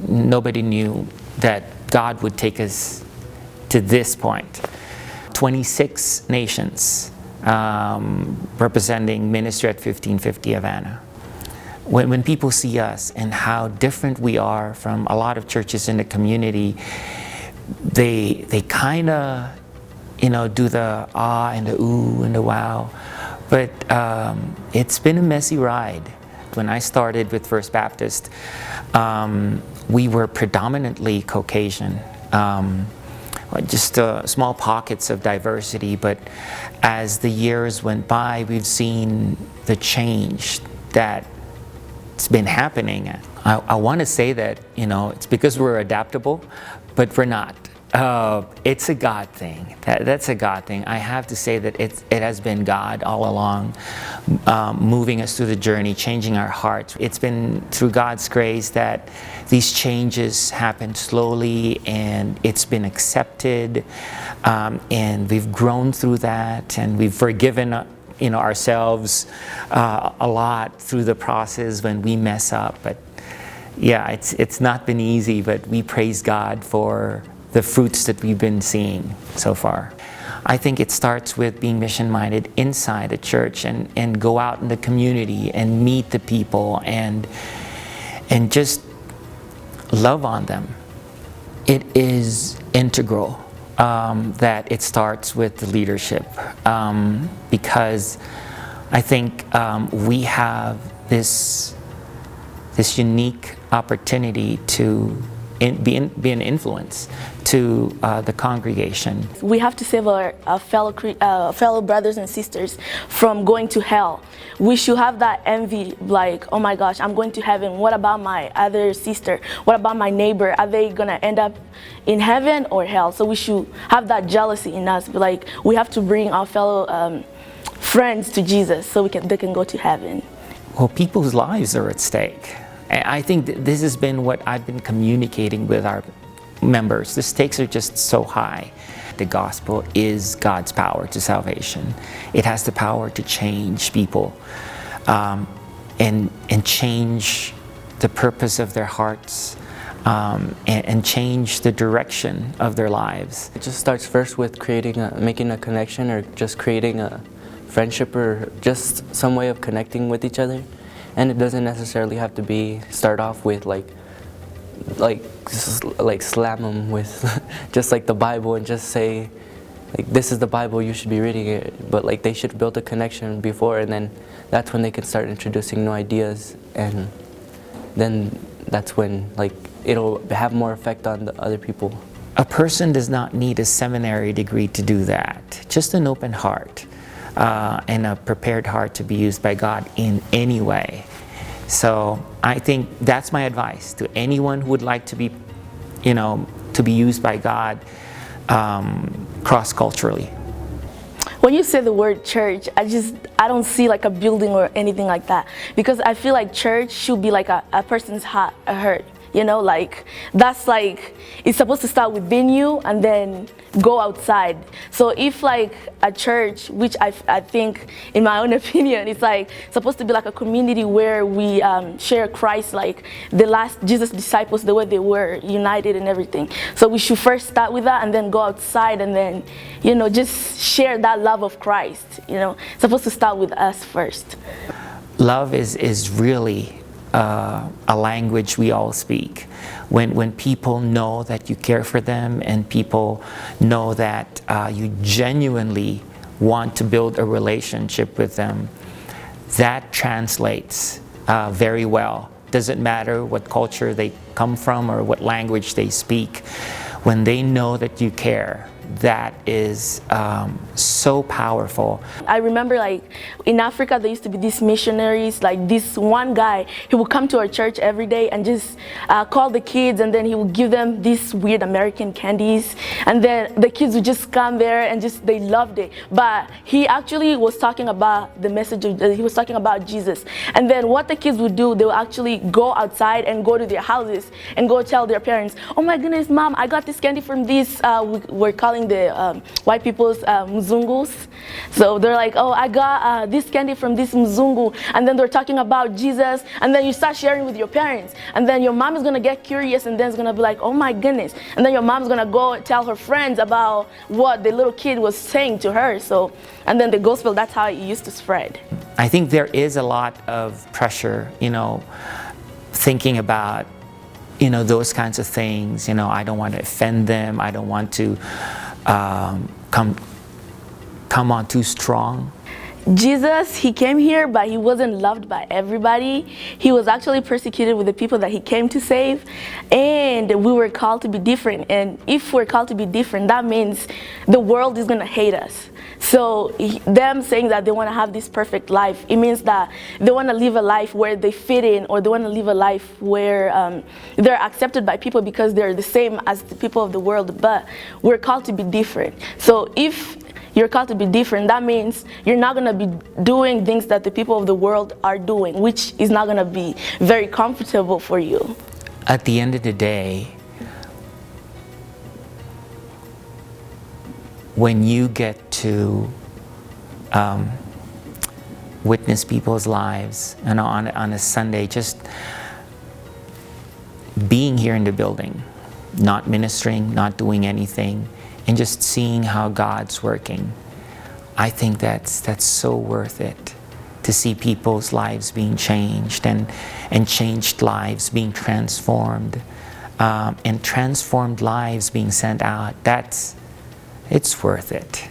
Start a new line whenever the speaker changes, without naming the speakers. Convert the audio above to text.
nobody knew that God would take us to this point. 26 nations representing ministry at 1550 Havana. When people see us and how different we are from a lot of churches in the community, they kind of, do the ah and the ooh and the wow. But it's been a messy ride. When I started with First Baptist, we were predominantly Caucasian. Just small pockets of diversity, but as the years went by, we've seen the change that's been happening. I want to say that, it's because we're adaptable, but we're not. It's a God thing. That's a God thing. I have to say that it has been God all along, moving us through the journey, changing our hearts. It's been through God's grace that these changes happened slowly, and it's been accepted, and we've grown through that, and we've forgiven ourselves a lot through the process when we mess up. But yeah, it's not been easy, but we praise God for the fruits that we've been seeing so far. I think it starts with being mission-minded inside the church and go out in the community and meet the people and just love on them. It is integral that it starts with the leadership, because I think we have this unique opportunity to be an influence to the congregation.
We have to save our fellow brothers and sisters from going to hell. We should have that envy, like, oh my gosh, I'm going to heaven. What about my other sister? What about my neighbor? Are they gonna end up in heaven or hell? So we should have that jealousy in us. Like, we have to bring our fellow friends to Jesus so they can go to heaven.
Well, people's lives are at stake. I think this has been what I've been communicating with our members. The stakes are just so high. The gospel is God's power to salvation. It has the power to change people and change the purpose of their hearts, and change the direction of their lives.
It just starts first with making a connection, or just creating a friendship, or just some way of connecting with each other. And it doesn't necessarily have to start off with like slam them with just like the Bible and just say, like, this is the Bible, you should be reading it. But like, they should build a connection before, and then that's when they can start introducing new ideas, and then that's when like it'll have more effect on the other people.
A person does not need a seminary degree to do that. Just an open heart. And a prepared heart to be used by God in any way. So I think that's my advice to anyone who would like to be, to be used by God cross-culturally.
When you say the word church, I don't see like a building or anything like that, because I feel like church should be like a person's heart. Like, that's like, it's supposed to start within you and then go outside. So if like a church, which I think, in my own opinion, it's like supposed to be like a community where we share Christ, like the last Jesus disciples, the way they were united and everything. So we should first start with that and then go outside and then, just share that love of Christ. It's supposed to start with us first.
Love is really a language we all speak. When people know that you care for them, and people know that you genuinely want to build a relationship with them, that translates very well. Doesn't matter what culture they come from or what language they speak. When they know that you care, that is so powerful.
I remember like in Africa there used to be these missionaries, like this one guy, he would come to our church every day and just call the kids, and then he would give them these weird American candies, and then the kids would just come there and they loved it. But he actually was talking about the message he was talking about Jesus. And then what the kids would do, they would actually go outside and go to their houses and go tell their parents, oh my goodness, mom, I got this candy from this, we're calling selling the white people's mzungus. So they're like, oh, I got this candy from this mzungu, and then they're talking about Jesus, and then you start sharing with your parents, and then your mom is gonna get curious, and then it's gonna be like, oh my goodness, and then your mom's gonna go tell her friends about what the little kid was saying to her. So, and then the gospel, that's how it used to spread.
I think there is a lot of pressure, thinking about, those kinds of things. I don't want to offend them. I don't want to come on too strong.
Jesus, he came here, but he wasn't loved by everybody. He was actually persecuted with the people that he came to save, and we were called to be different. And if we're called to be different, that means the world is going to hate us. So them saying that they want to have this perfect life, it means that they want to live a life where they fit in, or they want to live a life where they're accepted by people because they're the same as the people of the world. But we're called to be different. So if you're called to be different, that means you're not going to be doing things that the people of the world are doing, which is not going to be very comfortable for you.
At the end of the day, when you get to witness people's lives, and on a Sunday, just being here in the building, not ministering, not doing anything, and just seeing how God's working, I think that's so worth it, to see people's lives being changed, and changed lives being transformed, and transformed lives being sent out. It's worth it.